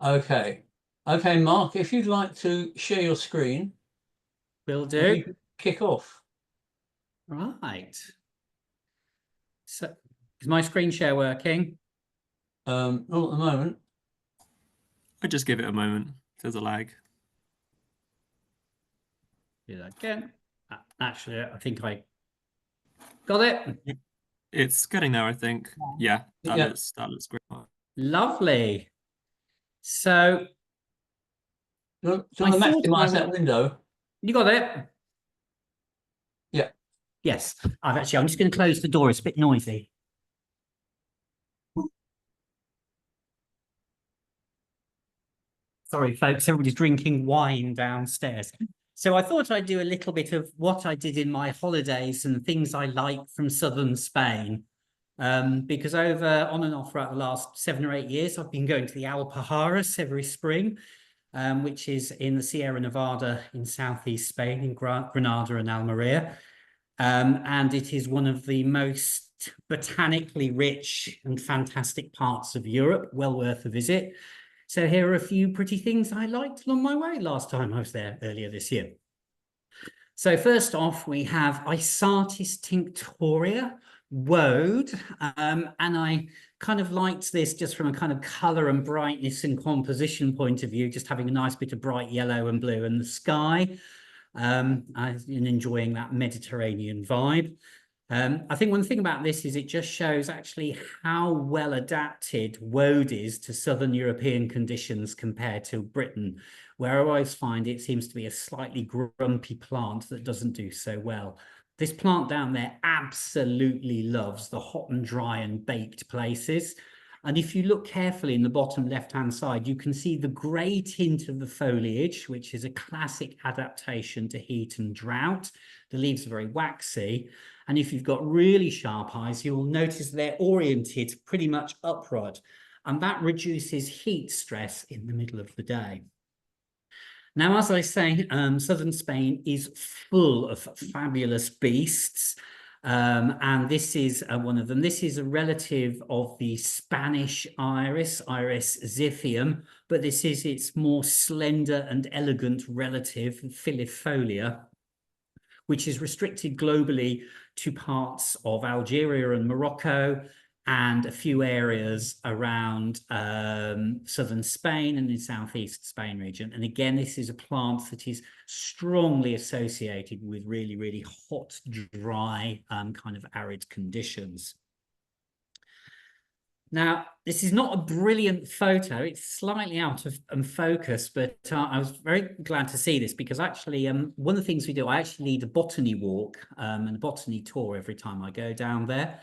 Okay. Okay, Mark, if you'd like to share your screen, Will and do. you can kick off. Right. So is my screen share working? Not at the moment. I just give it a moment. There's a lag. Do that again. Actually, I think I got it. It's getting there, I think. Yeah, that Yeah. looks great. Lovely. So Do you I want to thought maximize that window? you got it. Yeah. Yes, I'm just going to close the door. It's a bit noisy. Sorry, folks, everybody's drinking wine downstairs. So I thought I'd do a little bit of what I did in my holidays and things I like from southern Spain. Because over on and off throughout the last 7 or 8 years, I've been going to the Alpujarras every spring, which is in the Sierra Nevada in southeast Spain, in Granada and Almeria. And it is one of the most botanically rich and fantastic parts of Europe, well worth a visit. So here are a few pretty things I liked along my way last time I was there earlier this year. So first off, we have Isatis tinctoria, woad, and I kind of liked this just from a kind of colour and brightness and composition point of view, just having a nice bit of bright yellow and blue in the sky, and enjoying that Mediterranean vibe. I think one thing about this is it just shows actually how well adapted woad is to southern European conditions compared to Britain, where I always find it seems to be a slightly grumpy plant that doesn't do so well. This plant down there absolutely loves the hot and dry and baked places. And if you look carefully in the bottom left-hand side, you can see the grey tint of the foliage, which is a classic adaptation to heat and drought. The leaves are very waxy. And if you've got really sharp eyes, you'll notice they're oriented pretty much upward. And that reduces heat stress in the middle of the day. Now, as I say, southern Spain is full of fabulous beasts. And this is one of them. This is a relative of the Spanish iris, Iris xiphium, but this is its more slender and elegant relative, Filifolia, which is restricted globally to parts of Algeria and Morocco and a few areas around southern Spain and in southeast Spain region. And again, this is a plant that is strongly associated with really, really hot, dry, kind of arid conditions. Now, this is not a brilliant photo. It's slightly out of focus, but I was very glad to see this because actually one of the things we do, I actually lead a botany walk and a botany tour every time I go down there.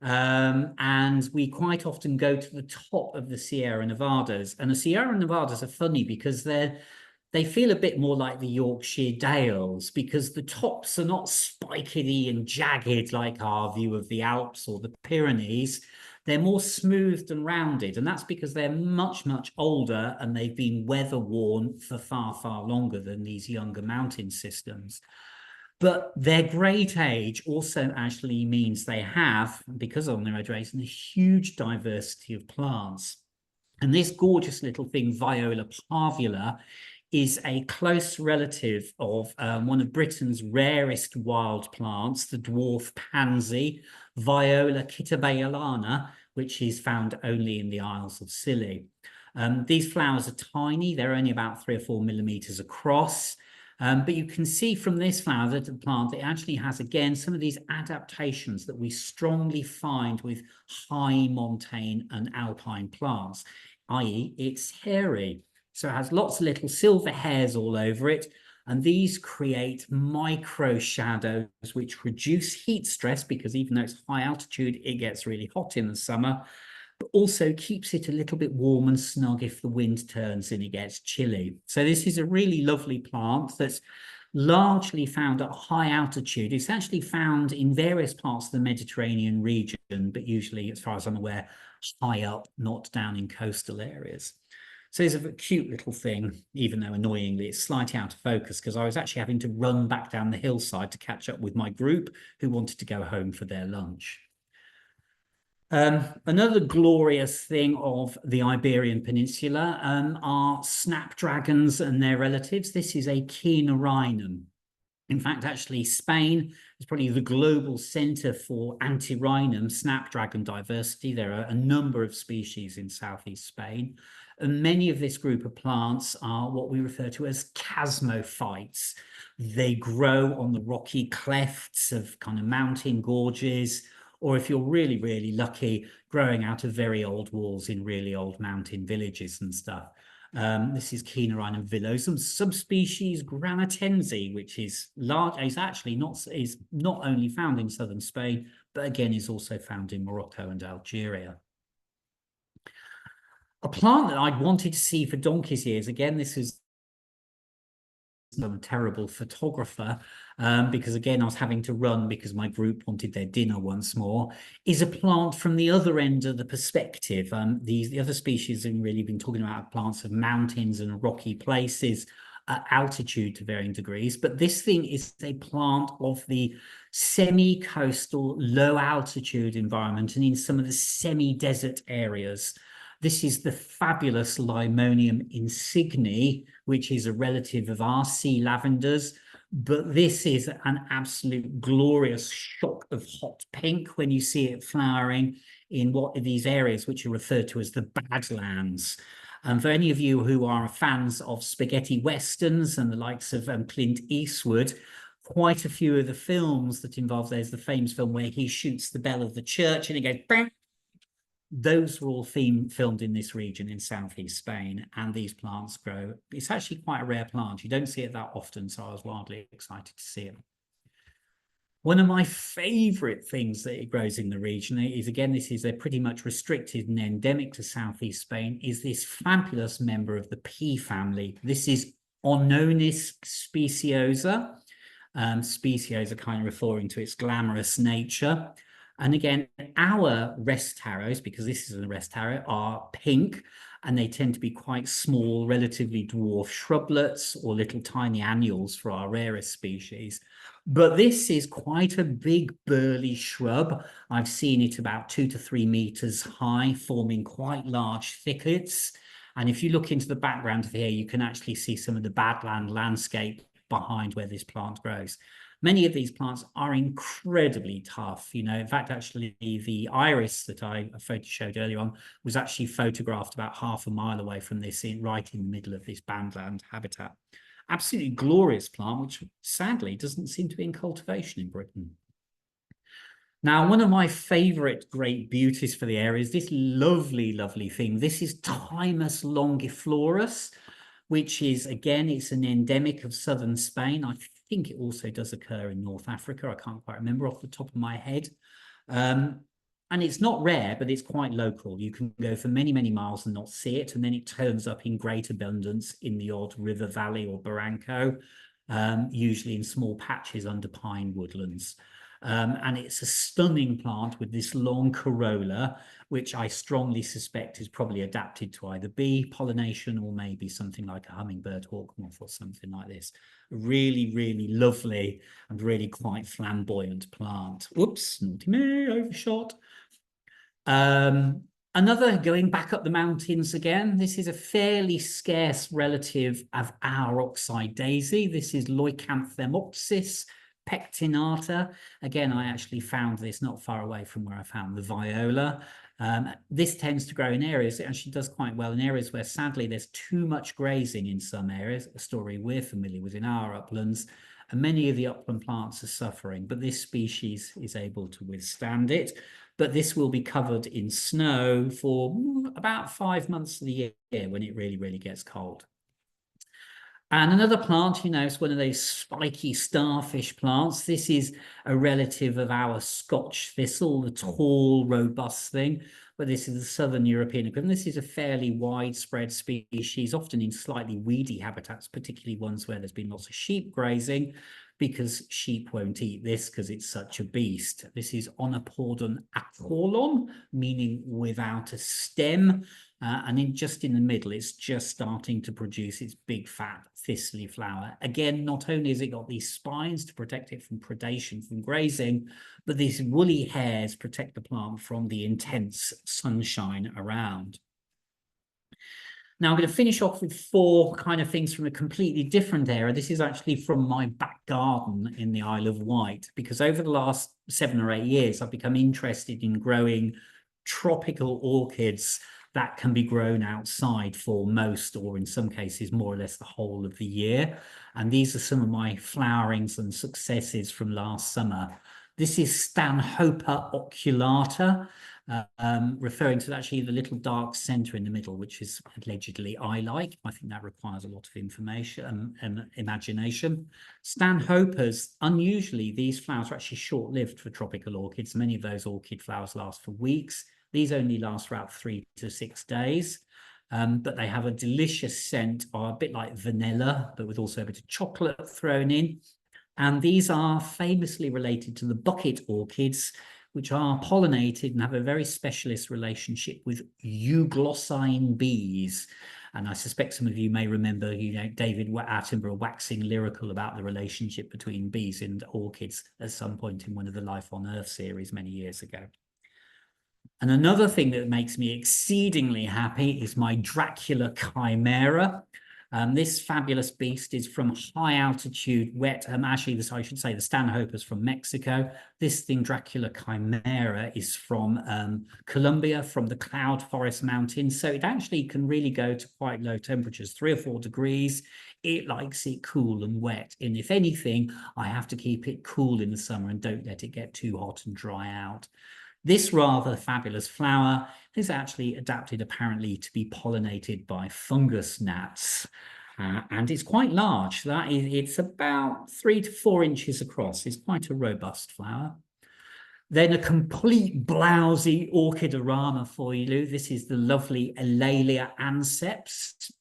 And we quite often go to the top of the Sierra Nevadas. And the Sierra Nevadas are funny because they feel a bit more like the Yorkshire Dales because the tops are not spikedy and jagged like our view of the Alps or the Pyrenees. They're more smoothed and rounded, and that's because they're much, much older and they've been weather worn for far, far longer than these younger mountain systems. But their great age also actually means they have, because of their age, a huge diversity of plants. And this gorgeous little thing, Viola parvula, is a close relative of one of Britain's rarest wild plants, the dwarf pansy, Viola kitterbayalana, which is found only in the Isles of Scilly. These flowers are tiny. They're only about 3 or 4 millimeters across. But you can see from this flower that the plant, it actually has, again, some of these adaptations that we strongly find with high montane and alpine plants, i.e. it's hairy. So it has lots of little silver hairs all over it. And these create micro shadows, which reduce heat stress because even though it's high altitude, it gets really hot in the summer, but also keeps it a little bit warm and snug if the wind turns and it gets chilly. So this is a really lovely plant that's largely found at high altitude. It's actually found in various parts of the Mediterranean region, but usually, as far as I'm aware, high up, not down in coastal areas. So it's a cute little thing, even though annoyingly it's slightly out of focus because I was actually having to run back down the hillside to catch up with my group who wanted to go home for their lunch. Another glorious thing of the Iberian Peninsula are snapdragons and their relatives. This is a Caenarinum. In fact, actually, Spain is probably the global center for antirrhinum snapdragon diversity. There are a number of species in southeast Spain, and many of this group of plants are what we refer to as chasmophytes. They grow on the rocky clefts of kind of mountain gorges, or if you're really, really lucky, growing out of very old walls in really old mountain villages and stuff. This is Caenarinum villosum, subspecies granitense, which is large, is actually not only found in southern Spain, but again is also found in Morocco and Algeria. A plant that I'd wanted to see for donkey's years, again, this is I'm a terrible photographer because again I was having to run because my group wanted their dinner once more, is a plant from the other end of the perspective. The other species have really been talking about plants of mountains and rocky places at altitude to varying degrees, but this thing is a plant of the semi-coastal low altitude environment and in some of the semi-desert areas. This is the fabulous Limonium insigne, which is a relative of our sea lavenders, but this is an absolute glorious shock of hot pink when you see it flowering in what are these areas which are referred to as the Badlands. And for any of you who are fans of spaghetti westerns and the likes of Clint Eastwood, quite a few of the films that involve, there's the famous film where he shoots the bell of the church and it goes bang. Those were all filmed in this region in southeast Spain, and these plants grow. It's actually quite a rare plant. You don't see it that often, so I was wildly excited to see it. One of my favorite things that it grows in the region is, again, this is a pretty much restricted and endemic to southeast Spain, is this fabulous member of the pea family. This is Ononis speciosa. Speciosa kind of referring to its glamorous nature. And again, our rest taros, because this is a rest taro, are pink, and they tend to be quite small, relatively dwarf shrublets or little tiny annuals for our rarest species. But this is quite a big, burly shrub. I've seen it about 2 to 3 meters high, forming quite large thickets. And if you look into the background of here, you can actually see some of the badland landscape behind where this plant grows. Many of these plants are incredibly tough. You know, in fact, actually, the iris that I showed earlier on was actually photographed about half a mile away from this, right in the middle of this bandland habitat. Absolutely glorious plant, which sadly doesn't seem to be in cultivation in Britain. Now, one of my favorite great beauties for the area is this lovely, lovely thing. This is Thymus longiflorus, which is, again, it's an endemic of southern Spain. I think it also does occur in North Africa. I can't quite remember off the top of my head. And it's not rare, but it's quite local. You can go for many, many miles and not see it. And then it turns up in great abundance in the odd river valley or barranco, usually in small patches under pine woodlands. And it's a stunning plant with this long corolla, which I strongly suspect is probably adapted to either bee pollination or maybe something like a hummingbird hawk moth or something like this. Really, really lovely and really quite flamboyant plant. Oops, naughty me, overshot. Another, going back up the mountains again, this is a fairly scarce relative of our oxeye daisy. This is Leucanthemopsis pectinata. Again, I actually found this not far away from where I found the viola. This tends to grow in areas, it actually does quite well in areas where sadly there's too much grazing in some areas, a story we're familiar with in our uplands, and many of the upland plants are suffering, but this species is able to withstand it. But this will be covered in snow for about 5 months of the year when it really, really gets cold. And another plant, you know, it's one of those spiky starfish plants. This is a relative of our Scotch thistle, the tall, robust thing, but this is the southern European equivalent. This is a fairly widespread species, often in slightly weedy habitats, particularly ones where there's been lots of sheep grazing. because sheep won't eat this because it's such a beast. This is Onopodon apollon, meaning without a stem. And just in the middle, it's just starting to produce its big fat thistly flower. Again, not only has it got these spines to protect it from predation, from grazing, but these woolly hairs protect the plant from the intense sunshine around. Now, I'm going to finish off with 4 kind of things from a completely different area. This is actually from my back garden in the Isle of Wight, because over the last 7 or 8 years, I've become interested in growing tropical orchids that can be grown outside for most, or in some cases, more or less the whole of the year. And these are some of my flowerings and successes from last summer. This is Stanhope oculata, referring to actually the little dark center in the middle, which is allegedly eye-like. I think that requires a lot of information and imagination. Stanhopers, unusually, these flowers are actually short-lived for tropical orchids. Many of those orchid flowers last for weeks. These only last for about 3 to 6 days. But they have a delicious scent, or a bit like vanilla, but with also a bit of chocolate thrown in. And these are famously related to the bucket orchids, which are pollinated and have a very specialist relationship with euglossine bees. And I suspect some of you may remember, David Attenborough waxing lyrical about the relationship between bees and orchids at some point in one of the Life on Earth series many years ago. And another thing that makes me exceedingly happy is my Dracula chimera. This fabulous beast is from high altitude wet. Actually, I should say the Stanhope is from Mexico. This thing, Dracula chimera, is from Colombia, from the cloud forest mountains. So it actually can really go to quite low temperatures, 3 or 4 degrees. It likes it cool and wet. And if anything, I have to keep it cool in the summer and don't let it get too hot and dry out. This rather fabulous flower is actually adapted apparently to be pollinated by fungus gnats, and it's quite large. It's about 3 to 4 inches across. It's quite a robust flower. Then a complete blousy orchidorama for you. This is the lovely Elalia anceps.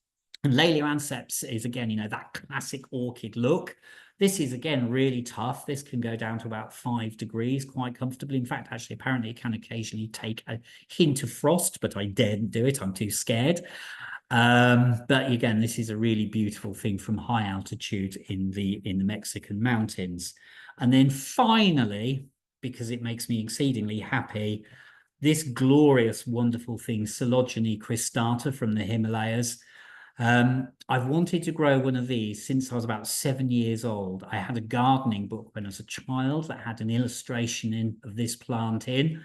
And Elalia anceps is, again, that classic orchid look. This is, again, really tough. This can go down to about 5 degrees quite comfortably. In fact, actually, apparently it can occasionally take a hint of frost, but I daren't do it. I'm too scared. But again, this is a really beautiful thing from high altitude in the Mexican mountains. And then finally, because it makes me exceedingly happy, this glorious, wonderful thing, Coelogene cristata from the Himalayas. I've wanted to grow one of these since I was about 7 years old. I had a gardening book when I was a child that had an illustration of this plant in,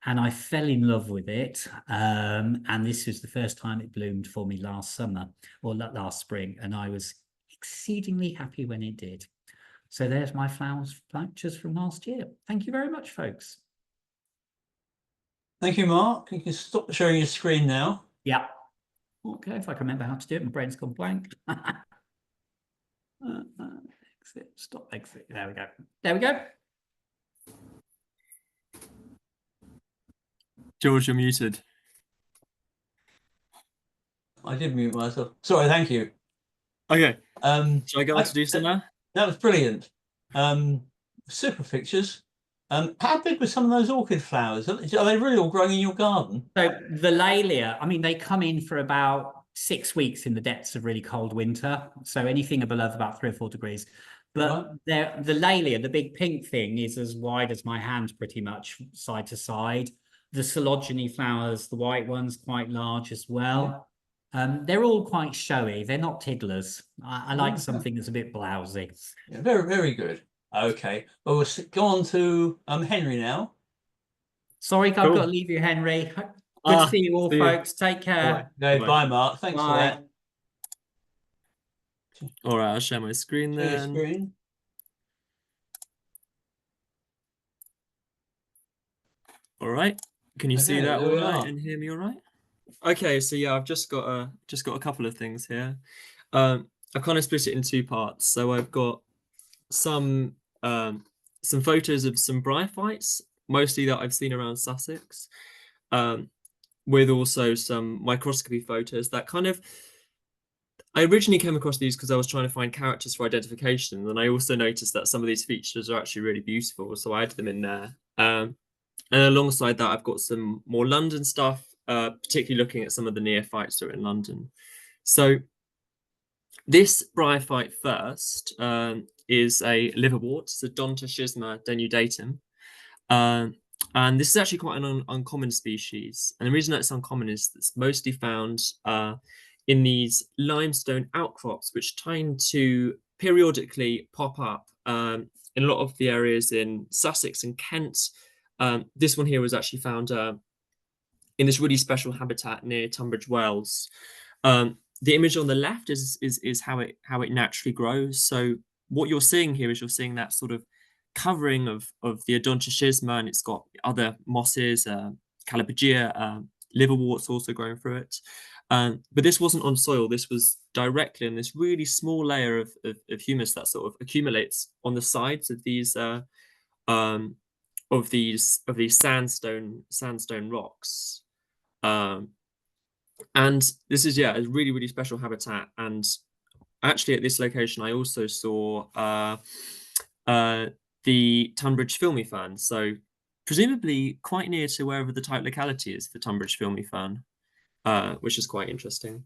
and I fell in love with it. And this was the first time it bloomed for me last summer, or last spring, and I was exceedingly happy when it did. So there's my flowers pictures from last year. Thank you very much, folks. Thank you, Mark. You can stop sharing your screen now. Yeah. Okay, if I can remember how to do it, my brain's gone blank. Exit, stop, exit. There we go. There we go. George, you're muted. I did mute myself. Sorry, thank you. Okay. Shall I go on to do some now? That was brilliant. Super pictures. How big were some of those orchid flowers? Are they really all growing in your garden? So the Laelia, I mean, they come in for about 6 weeks in the depths of really cold winter. So anything above about 3 or 4 degrees. But the Laelia, the big pink thing, is as wide as my hand, pretty much side to side. The Coelogene flowers, the white ones, quite large as well. Yeah. They're all quite showy. They're not tiddlers. I like something that's a bit blousy. Yeah, very, very good. Okay, well, we'll go on to Henry now. Sorry, I've got to leave you, Henry. Good to see you all, folks. Take care. Bye, Mark. Thanks for that. All right, I'll share my screen then. All right, can you see that all right and hear me all right? Okay, so yeah, I've just got a couple of things here. I've kind of split it in 2 parts. So I've got some photos of some bryophytes, mostly that I've seen around Sussex, with also some microscopy photos that kind of, I originally came across these because I was trying to find characters for identification, and I also noticed that some of these features are actually really beautiful, so I added them in there. And alongside that, I've got some more London stuff, particularly looking at some of the neophytes that are in London. So this bryophyte first is a liverwort. It's a Donta denudatum. And this is actually quite an uncommon species. And the reason that it's uncommon is that it's mostly found in these limestone outcrops, which tend to periodically pop up in a lot of the areas in Sussex and Kent. This one here was actually found in this really special habitat near Tunbridge Wells. The image on the left is how it naturally grows. So what you're seeing here is you're seeing that sort of covering of the Odontoschisma, and it's got other mosses, Calibragia, liverworts also growing through it. But this wasn't on soil. This was directly in this really small layer of humus that sort of accumulates on the sides of these sandstone rocks. And this is a really special habitat. And actually at this location I also saw the Tunbridge filmy fern, so presumably quite near to wherever the type locality is for Tunbridge filmy fern, which is quite interesting.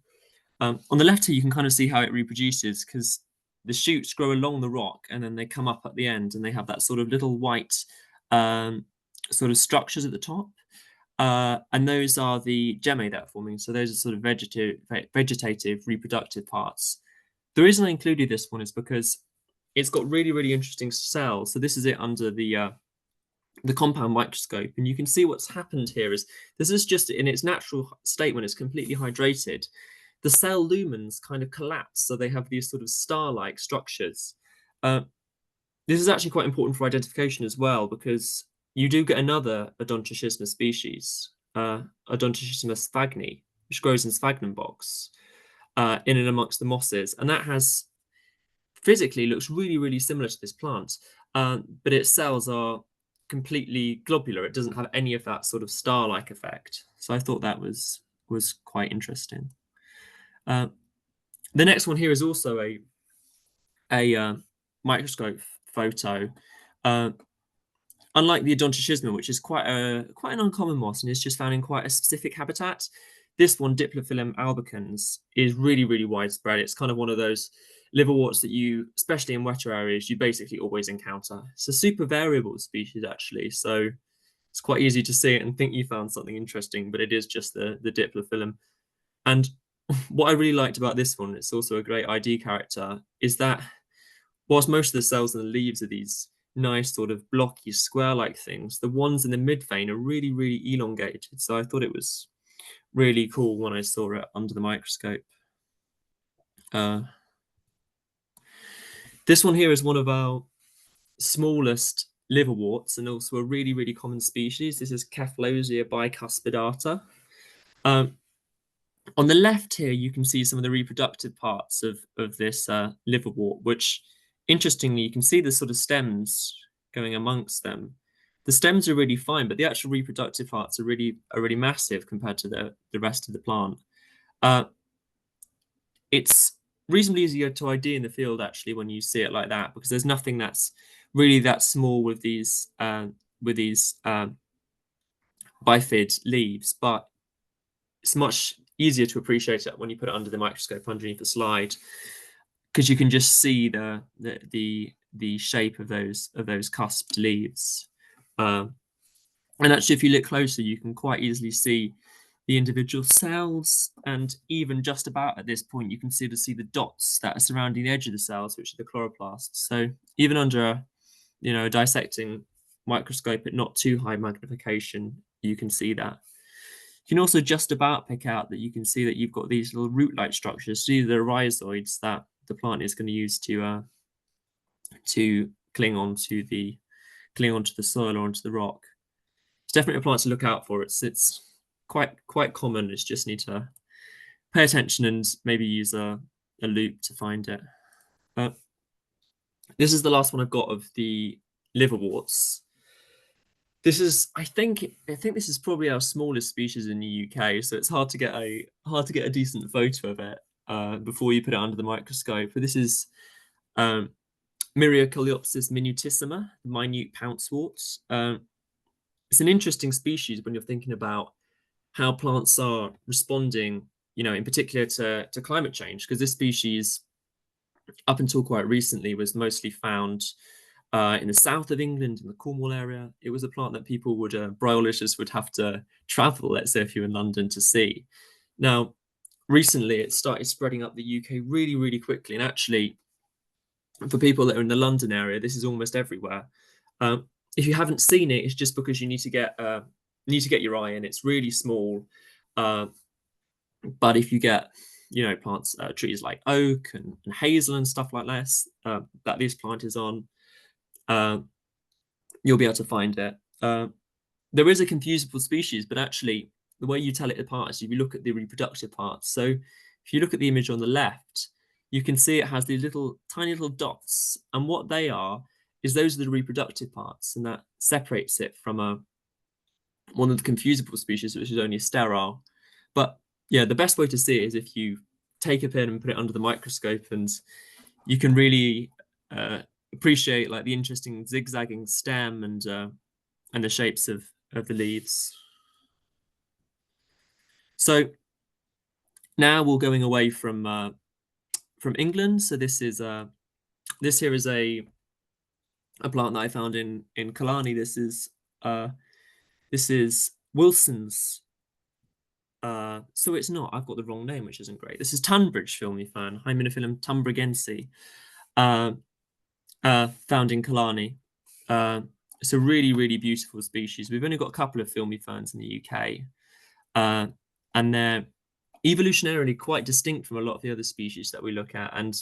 On the left here you can kind of see how it reproduces, because the shoots grow along the rock and then they come up at the end, and they have that sort of little white sort of structures at the top. And those are the gemmae that are forming. So those are sort of vegetative reproductive parts. The reason I included this one is because it's got really interesting cells. So this is it under the compound microscope, and you can see what's happened here is this is just in its natural state when it's completely hydrated. The cell lumens kind of collapse, so they have these sort of star-like structures. This is actually quite important for identification as well, because you do get another Odontoschisma species, Odontoschisma sphagni, which grows in sphagnum box in and amongst the mosses, and that has physically looks really similar to this plant, but its cells are completely globular. It doesn't have any of that sort of star-like effect. So I thought that was quite interesting. The next one here is also a microscope photo. Unlike the Odontoschisma, which is quite an uncommon moss and is just found in quite a specific habitat, this one, Diplophyllum albicans, is really widespread. It's kind of one of those liverworts that you, especially in wetter areas, you basically always encounter. It's a super variable species actually, so it's quite easy to see it and think you found something interesting, but it is just the Diplophyllum. And what I really liked about this one, it's also a great ID character, is that whilst most of the cells in the leaves are these nice sort of blocky square-like things, the ones in the mid vein are really elongated. So I thought it was really cool when I saw it under the microscope. This one here is one of our smallest liverworts and also a really common species. This is Cephalosia bicuspidata. On the left here, you can see some of the reproductive parts of this liverwort, which, interestingly, you can see the sort of stems going amongst them. The stems are really fine, but the actual reproductive parts are really massive compared to the rest of the plant. It's reasonably easy to ID in the field actually when you see it like that, because there's nothing that's really that small with these bifid leaves, but it's much easier to appreciate it when you put it under the microscope underneath the slide, because you can just see the shape of those cusped leaves. And actually, if you look closer, you can quite easily see the individual cells, and even just about at this point, you can see the dots that are surrounding the edge of the cells, which are the chloroplasts. So even under a dissecting microscope at not too high magnification, you can see that. You can also just about pick out that you can see that you've got these little root-like structures. So these are the rhizoids that the plant is going to use to cling onto the soil or onto the rock. It's definitely a plant to look out for. It's quite common. It's just need to pay attention and maybe use a loop to find it. This is the last one I've got of the liverworts. This is, I think this is probably our smallest species in the UK, so it's hard to get a decent photo of it. before you put it under the microscope. But this is Myriacoleopsis minutissima, minute pounceworts. It's an interesting species when you're thinking about how plants are responding, in particular to climate change, because this species, up until quite recently, was mostly found in the south of England, in the Cornwall area. It was a plant that people would, bryologists would have to travel, let's say if you're in London, to see. Now, recently it started spreading up the UK really, really quickly. And actually, for people that are in the London area, this is almost everywhere. If you haven't seen it, it's just because you need to get your eye in. It's really small. But if you get, plants, trees like oak and hazel and stuff like this, that this plant is on, you'll be able to find it. There is a confusable species, but actually the way you tell it apart is if you look at the reproductive parts. So if you look at the image on the left, you can see it has these tiny little dots, and what they are is those are the reproductive parts, and that separates it from one of the confusable species, which is only sterile. But yeah, the best way to see it is if you take a pin and put it under the microscope, and you can really appreciate like the interesting zigzagging stem and the shapes of the leaves. So now we're going away from England. So this here is a plant that I found in Killarney. This is Wilson's. So it's not. I've got the wrong name, which isn't great. This is Tunbridge filmy fern, Hymenophyllum tunbridgense, found in Killarney. It's a really, really beautiful species. We've only got a couple of filmy ferns in the UK, and they're evolutionarily quite distinct from a lot of the other species that we look at, and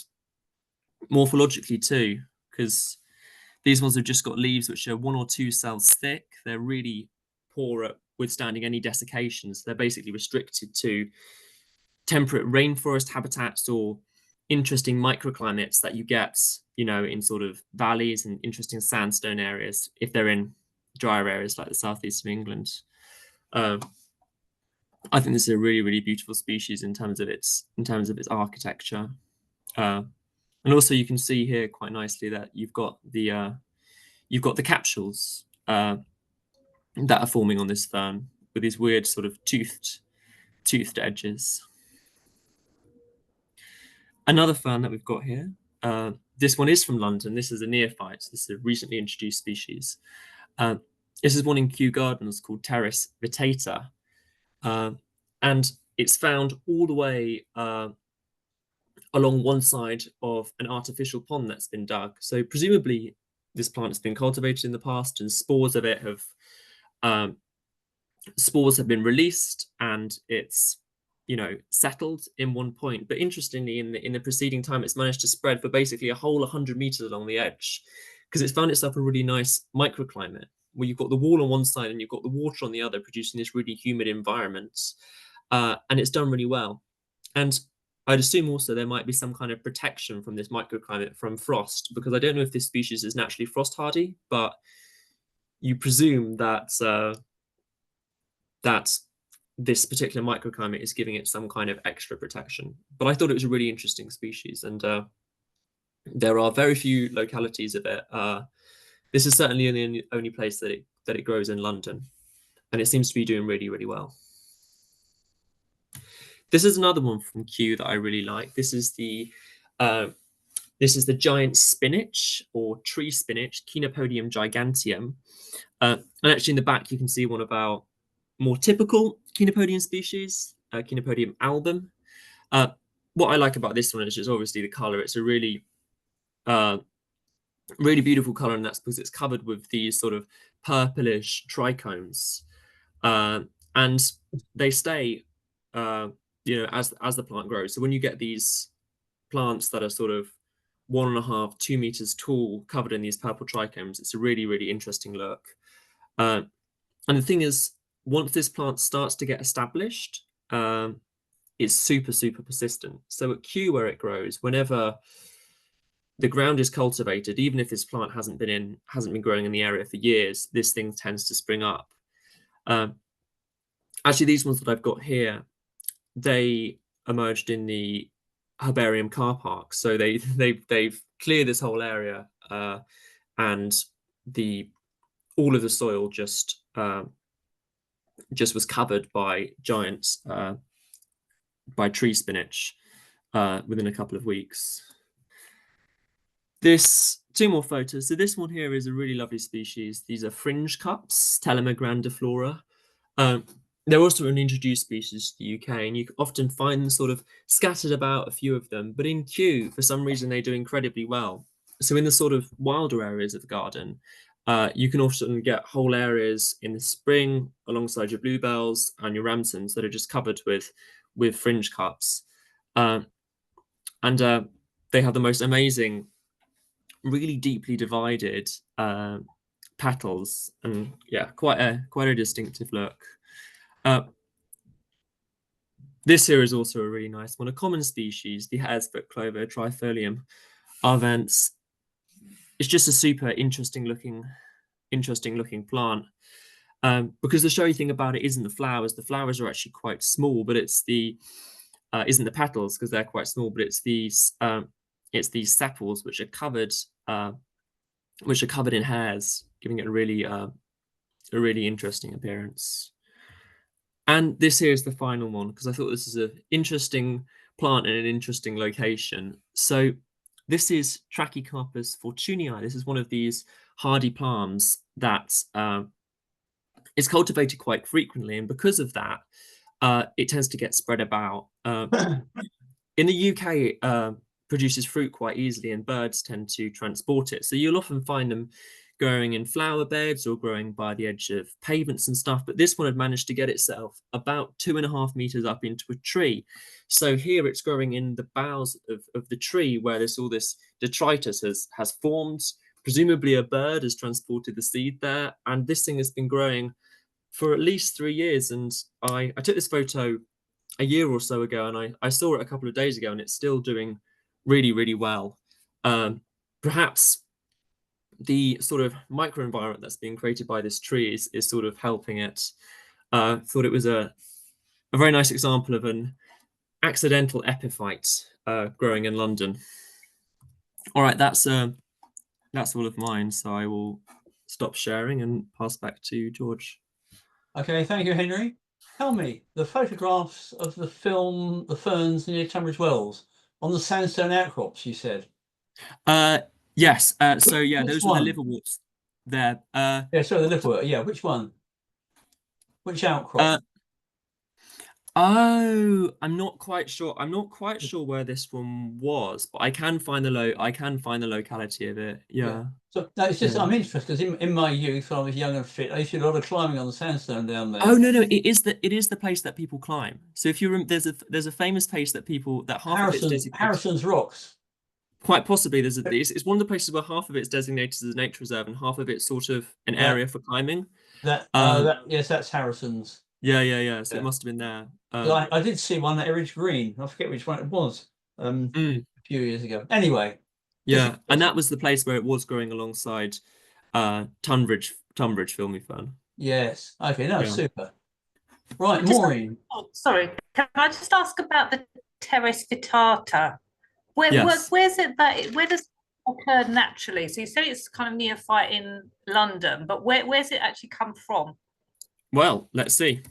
morphologically too, because these ones have just got leaves which are 1 or 2 cells thick. They're really poor at withstanding any desiccations. They're basically restricted to temperate rainforest habitats or interesting microclimates that you get, in sort of valleys and interesting sandstone areas if they're in drier areas like the southeast of England. I think this is a really, really beautiful species in terms of its architecture. And also you can see here quite nicely that you've got the capsules that are forming on this fern with these weird sort of toothed edges. Another fern that we've got here, this one is from London. This is a neophyte. This is a recently introduced species. This is one in Kew Gardens called Terrace vittata. And it's found all the way along one side of an artificial pond that's been dug. So presumably this plant has been cultivated in the past, and spores of it have been released, and it's settled in one point. But interestingly, in the preceding time, it's managed to spread for basically a whole 100 meters along the edge, because it's found itself a really nice microclimate where you've got the wall on one side and you've got the water on the other, producing this really humid environment. And it's done really well. And I'd assume also there might be some kind of protection from this microclimate from frost, because I don't know if this species is naturally frost hardy, but you presume that this particular microclimate is giving it some kind of extra protection. But I thought it was a really interesting species, and there are very few localities of it. This is certainly the only place that it grows in London, and it seems to be doing really, really well. This is another one from Kew that I really like. This is the giant spinach, or tree spinach, Chenopodium giganteum. And actually in the back you can see one of our more typical Chenopodium species, Chenopodium album. What I like about this one is just obviously the color. It's a really really beautiful color, and that's because it's covered with these sort of purplish trichomes, and they stay as the plant grows. So when you get these plants that are sort of 1.5 to 2 meters tall, covered in these purple trichomes, it's a really, really interesting look. And the thing is, once this plant starts to get established, it's super, super persistent. So at Kew, where it grows, whenever the ground is cultivated, even if this plant hasn't been growing in the area for years, this thing tends to spring up. Actually, these ones that I've got here, they emerged in the herbarium car park. So they've cleared this whole area, and all of the soil just was covered by giant by tree spinach within a couple of weeks. Two more photos. So this one here is a really lovely species. These are fringe cups, Telema grandiflora. They're also an introduced species to the UK, and you often find them sort of scattered about, a few of them, but in Kew, for some reason, they do incredibly well. So in the sort of wilder areas of the garden, you can often get whole areas in the spring alongside your bluebells and your ramsons that are just covered with fringe cups. And they have the most amazing, really deeply divided petals, and yeah, quite a distinctive look. This here is also a really nice one, a common species, the haresfoot clover, Trifolium arvens. It's just a super interesting looking plant, because the showy thing about it isn't the flowers. The flowers are actually quite small, but it's isn't the petals, because they're quite small, but it's these sepals which are covered in hairs, giving it a really interesting appearance. And this here is the final one, because I thought this is an interesting plant in an interesting location. So this is Trachycarpus fortunei. This is one of these hardy palms that is cultivated quite frequently, and because of that, it tends to get spread about. In the UK, produces fruit quite easily, and birds tend to transport it. So you'll often find them growing in flower beds or growing by the edge of pavements and stuff. But this one had managed to get itself about 2.5 meters up into a tree. So here it's growing in the boughs of the tree, where all this detritus has formed. Presumably a bird has transported the seed there, and this thing has been growing for at least 3 years. And I took this photo a year or so ago, and I saw it a couple of days ago, and it's still doing really, really well. Perhaps the sort of microenvironment that's being created by this tree is sort of helping it. Thought it was a very nice example of an accidental epiphyte growing in London. All right, that's all of mine. So I will stop sharing and pass back to George. Okay, thank you, Henry. Tell me, the photographs of the film The Ferns near Tunbridge Wells on the sandstone outcrops, you said? Yes. So yeah, Which those one? were the liverworts there. Yeah, sorry, the liverwort. Yeah, which one? Which outcrop? Oh, I'm not quite sure. I'm not quite sure where this one was, but I can find the locality of it. Yeah. So no, it's just Yeah. I'm interested because in my youth, when I was young and fit, I used to do a lot of climbing on the sandstone down there. Oh no, it is the place that people climb. So if you remember, there's a famous place that half of it's designated. Harrison's Rocks. Quite possibly, it's one of the places where half of it's designated as a nature reserve and half of it's sort of an area for climbing. Yes, that's Harrison's. Yeah. So it must have been there. I did see one at Eridge Green. I forget which one it was. A few years ago. Anyway. Yeah, and that was the place where it was growing alongside Tunbridge filmy fern. Yes. Okay. No. Yeah. Super. Right, Maureen. Oh, sorry. Can I just ask about the Teres vittata? Where does it occur naturally? So you said it's kind of neophyte in London, but where's it actually come from? Well, let's see.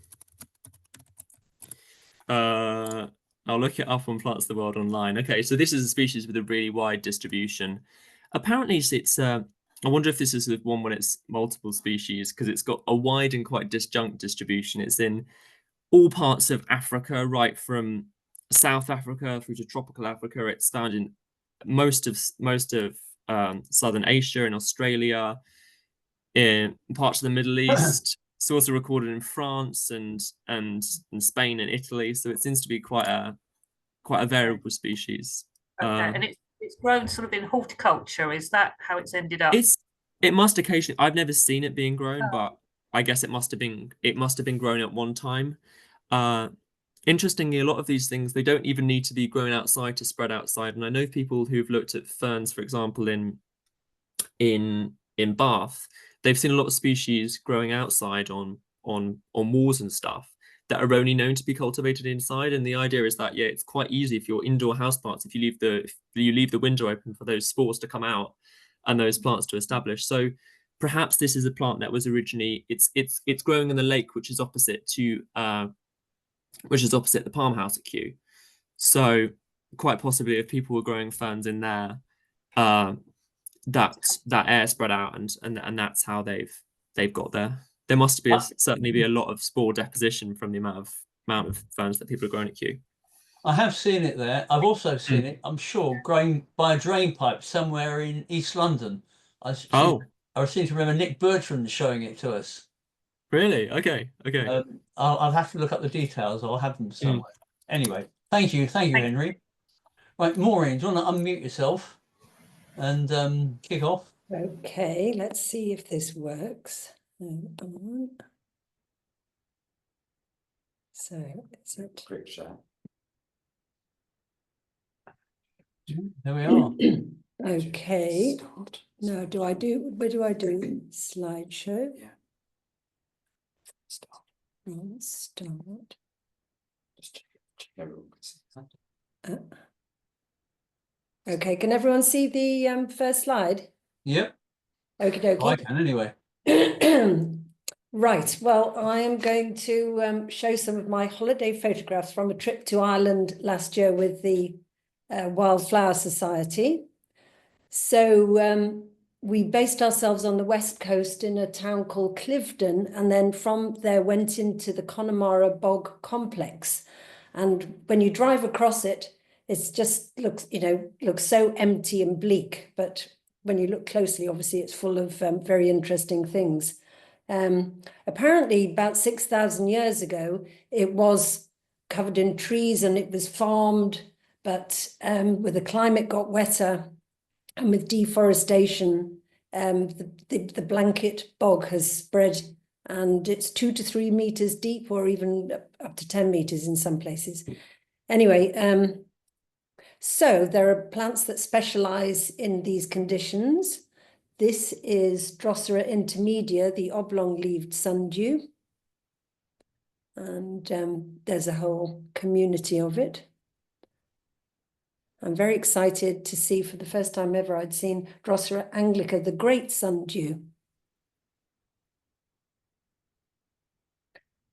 I'll look it up on Plants of the World online. Okay, so this is a species with a really wide distribution. Apparently, it's I wonder if this is one when it's multiple species, because it's got a wide and quite disjunct distribution. It's in all parts of Africa, right from South Africa through to tropical Africa. It's found in most of Southern Asia and Australia, in parts of the Middle East. It's also recorded in France and Spain and Italy. So it seems to be quite a variable species. Okay, and it's grown sort of in horticulture. Is that how it's ended up? It must occasionally. I've never seen it being grown, but I guess it must have been grown at one time. Interestingly, a lot of these things, they don't even need to be grown outside to spread outside. And I know people who've looked at ferns, for example, in Bath, they've seen a lot of species growing outside on walls and stuff. that are only known to be cultivated inside. And the idea is that, yeah, it's quite easy if you're indoor houseplants, if you leave the window open for those spores to come out and those plants to establish. So perhaps this is a plant that was originally, it's growing in the lake, which is opposite to the palm house at Kew. So quite possibly if people were growing ferns in there, that air spread out and that's how they've got there. There must be certainly be a lot of spore deposition from the amount of ferns that people are growing at Kew. I have seen it there. I've also seen it, I'm sure, growing by a drain pipe somewhere in East London. I seem to remember Nick Bertrand showing it to us. Really? Okay. I'll have to look up the details. I'll have them somewhere. Anyway, thank you, Henry. Right, Maureen, do you want to unmute yourself and kick off? Okay, let's see if this works. So it's a quick share. There we are. Okay. Now, where do I do slideshow? Yeah. Start. Okay, can everyone see the first slide? Yep. Okie dokie. I can anyway. Right, well, I am going to show some of my holiday photographs from a trip to Ireland last year with the Wildflower Society. So we based ourselves on the west coast in a town called Cliveden, and then from there went into the Connemara Bog complex. And when you drive across it, it's just looks so empty and bleak, but when you look closely, obviously it's full of very interesting things. Apparently about 6,000 years ago, it was covered in trees and it was farmed, but with the climate got wetter and with deforestation, the blanket bog has spread, and it's 2 to 3 meters deep, or even up to 10 meters in some places. Anyway, so there are plants that specialize in these conditions. This is Drosera intermedia, the oblong-leaved sundew. And there's a whole community of it. I'm very excited to see, for the first time ever, I'd seen Drosera anglica, the great sundew.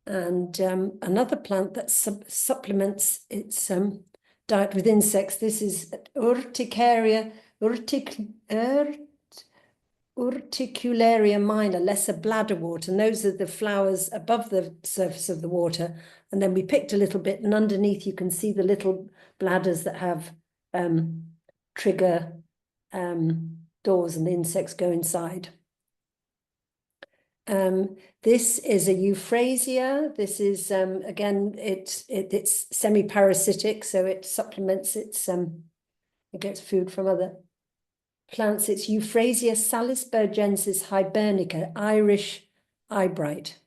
And another plant that supplements its diet with insects. This is Urticaria minor, lesser bladderwort, and those are the flowers above the surface of the water. And then we picked a little bit, and underneath you can see the little bladders that have trigger doors, and the insects go inside. This is a euphrasia. This is again, it's semi-parasitic, so it supplements its it gets food from other plants. It's Euphrasia salisburgensis hibernica, Irish eyebright.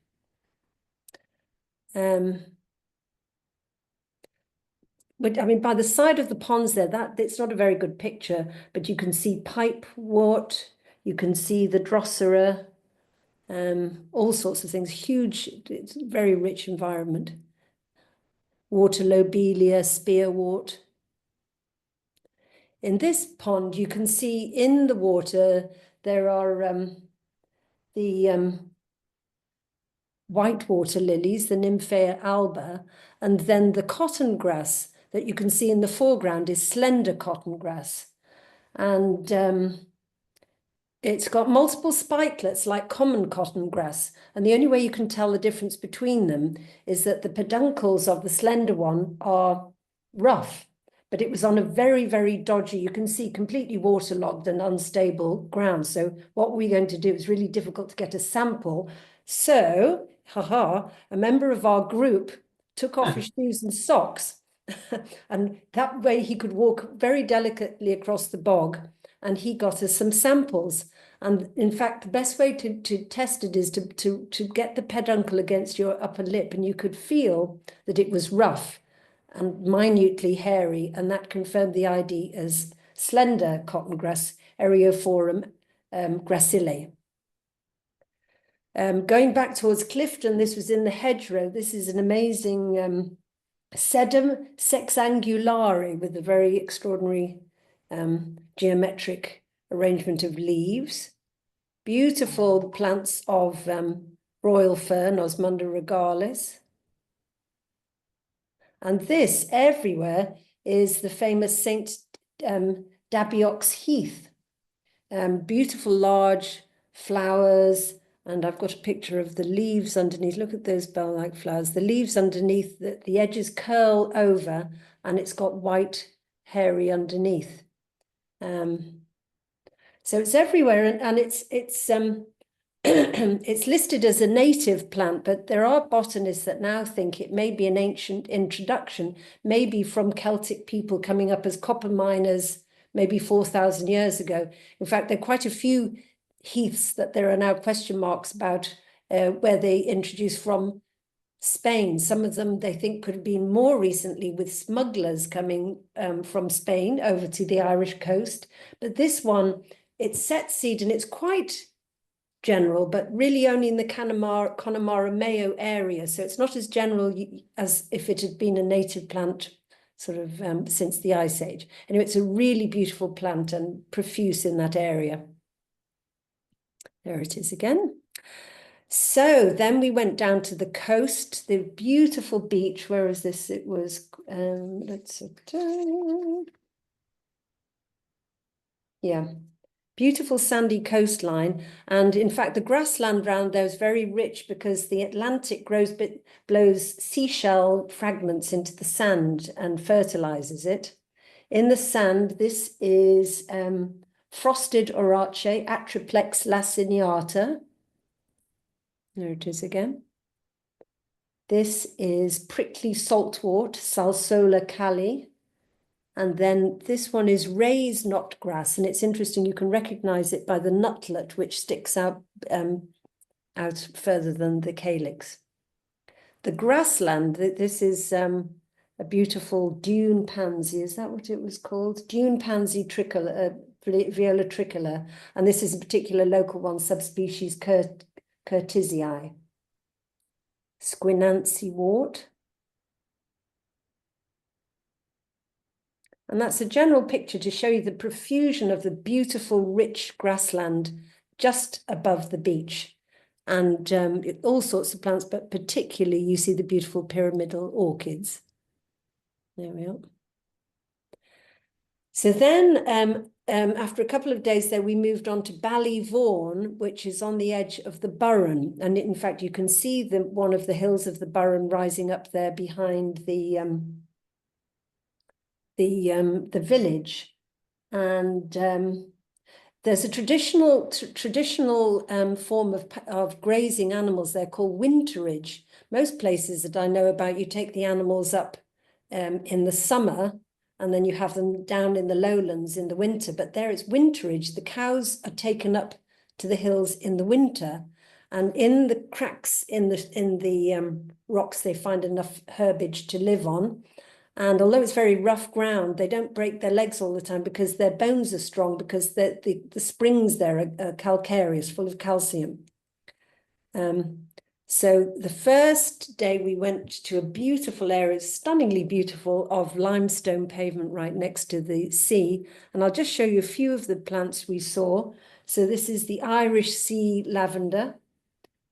But I mean, by the side of the ponds there, it's not a very good picture, but you can see pipewort, you can see the Drosera, all sorts of things. Huge, it's a very rich environment. Water lobelia, spearwort. In this pond, you can see in the water there are the whitewater lilies, the Nymphea alba, and then the cotton grass that you can see in the foreground is slender cotton grass. And it's got multiple spikelets like common cotton grass. And the only way you can tell the difference between them is that the peduncles of the slender one are rough, but it was on a very, very dodgy, you can see completely waterlogged and unstable ground. So what we're going to do is really difficult to get a sample. So, a member of our group took off his shoes and socks, and that way he could walk very delicately across the bog, and he got us some samples. And in fact, the best way to test it is to get the peduncle against your upper lip, and you could feel that it was rough and minutely hairy, and that confirmed the ID as slender cotton grass, Eriophorum gracile. Going back towards Clifton, this was in the hedgerow. This is an amazing sedum sexangulare with a very extraordinary geometric arrangement of leaves. Beautiful plants of royal fern, Osmunda regalis. And this everywhere is the famous St. Dabiox Heath. Beautiful large flowers, and I've got a picture of the leaves underneath. Look at those bell-like flowers. The leaves underneath, the edges curl over, and it's got white hairy underneath. So it's everywhere, and it's it's listed as a native plant, but there are botanists that now think it may be an ancient introduction, maybe from Celtic people coming up as copper miners, maybe 4,000 years ago. In fact, there are quite a few heaths that there are now question marks about where they introduced from Spain. Some of them they think could have been more recently with smugglers coming from Spain over to the Irish coast. But this one, it's set seed and it's quite general, but really only in the Connemara Mayo area. So it's not as general as if it had been a native plant sort of since the Ice Age. Anyway, it's a really beautiful plant and profuse in that area. There it is again. So then we went down to the coast, the beautiful beach. Where is this? It was, yeah. Beautiful sandy coastline, and in fact the grassland round there is very rich because the Atlantic blows seashell fragments into the sand and fertilizes it. In the sand, this is frosted orache, Atriplex laciniata. There it is again. This is prickly saltwort, Salsola cali. And then this one is raised knotgrass, and it's interesting, you can recognize it by the nutlet, which sticks out further than the calyx. The grassland, this is a beautiful dune pansy. Is that what it was called? Dune pansy tricolor, viola tricolor. And this is a particular local one, subspecies Curtisii. Squinancy wort. And that's a general picture to show you the profusion of the beautiful, rich grassland just above the beach. And all sorts of plants, but particularly you see the beautiful pyramidal orchids. There we are. So then after a couple of days there, we moved on to Ballyvaughan, which is on the edge of the Burren. And in fact, you can see one of the hills of the Burren rising up there behind the village, and there's a traditional form of grazing animals there called winterage. Most places that I know about, you take the animals up in the summer and then you have them down in the lowlands in the winter, but there it's winterage. The cows are taken up to the hills in the winter, and in the cracks in the rocks they find enough herbage to live on. And although it's very rough ground, they don't break their legs all the time because their bones are strong, because the springs there are calcareous, full of calcium. So the first day we went to a beautiful area, stunningly beautiful, of limestone pavement right next to the sea. And I'll just show you a few of the plants we saw. So this is the Irish sea lavender,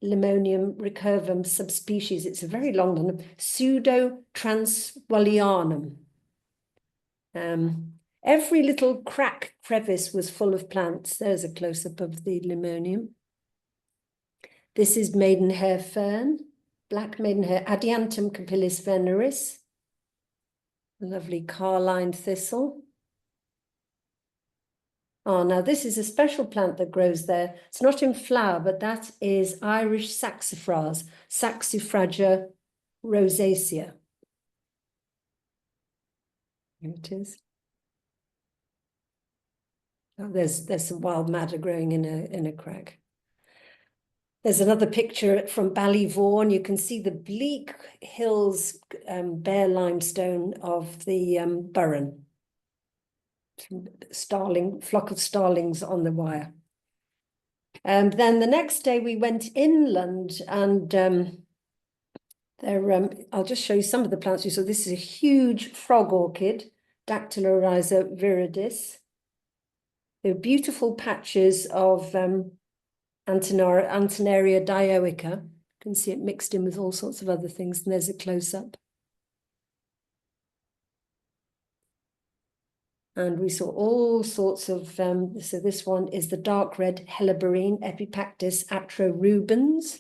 Limonium recurvum subspecies. It's a very long one. Pseudo-transwallianum. Every little crevice was full of plants. There's a close-up of the Limonium. This is maidenhair fern, black maidenhair, Adiantum capillis veneris. A lovely carline thistle. Oh, now this is a special plant that grows there. It's not in flower, but that is Irish saxifrage, Saxifraga rosacea. Here it is. Oh, there's some wild madder growing in a crack. There's another picture from Ballyvaughan. You can see the bleak hills, bare limestone of the Burren. Flock of starlings on the wire. And then the next day we went inland, and I'll just show you some of the plants we saw. This is a huge frog orchid, Dactylorhiza viridis. There are beautiful patches of Antenaria dioica. You can see it mixed in with all sorts of other things, and there's a close-up. And we saw all sorts of, so this one is the dark red helleborine, Epipactis atrorubens.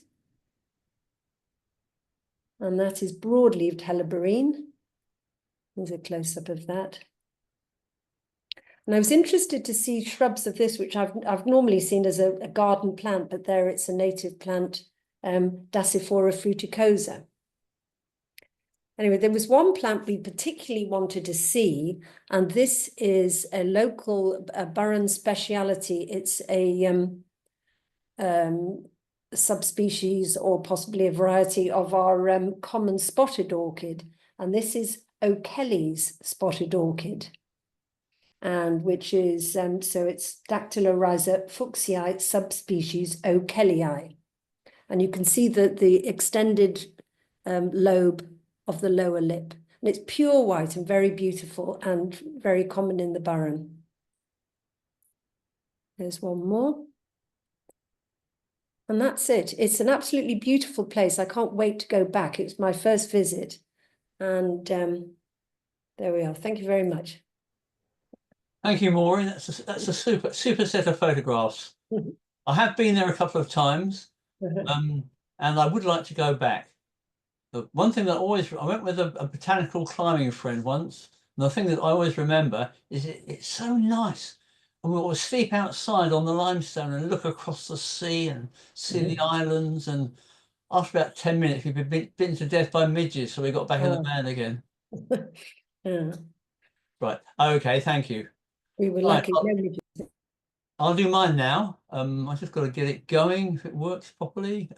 And that is broad-leaved helleborine. There's a close-up of that. And I was interested to see shrubs of this, which I've normally seen as a garden plant, but there it's a native plant, Dasyphora fruticosa. Anyway, there was one plant we particularly wanted to see, and this is a local Burren speciality. It's a subspecies or possibly a variety of our common spotted orchid, and this is O'Kelly's spotted orchid, and which is so it's Dactylorhiza fuchsii subspecies O'Kellyi, and you can see that the extended lobe of the lower lip, and it's pure white and very beautiful and very common in the Burren. There's one more. And that's it. It's an absolutely beautiful place. I can't wait to go back. It was my first visit. And there we are. Thank you very much. Thank you, Maureen. That's a super set of photographs. I have been there a couple of times, and I would like to go back. The one thing that I went with a botanical climbing friend once, and the thing that I always remember is it's so nice. And we'll sleep outside on the limestone and look across the sea and see the islands. And after about 10 minutes, we'd been bitten to death by midges, so we got back in the van again. Right. Okay. Thank you. We were lucky. I'll do mine now. I just got to get it going if it works properly.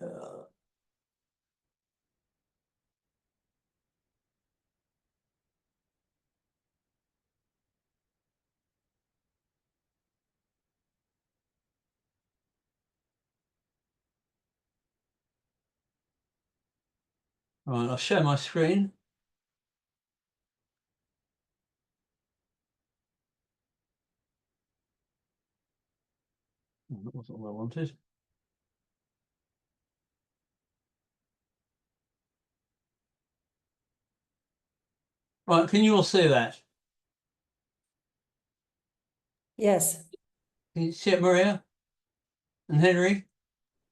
Right, I'll share my screen. That wasn't what I wanted. Right, can you all see that? Yes. Can you see it, Maria and Henry?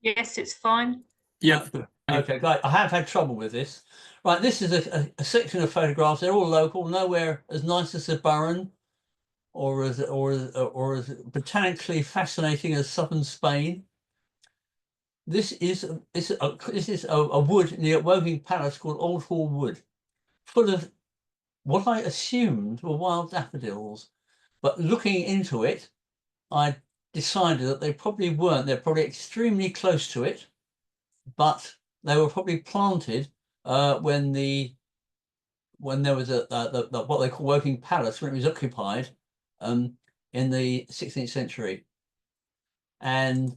Yes, it's fine. Yeah. Okay, great. I have had trouble with this. Right, this is a section of photographs. They're all local, nowhere as nice as the Burren, or as botanically fascinating as southern Spain. This is a wood near Woking Palace called Old Hall Wood, full of what I assumed were wild daffodils. But looking into it, I decided that they probably weren't. They're probably extremely close to it, but they were probably planted when there was what they call Woking Palace, when it was occupied in the 16th century. And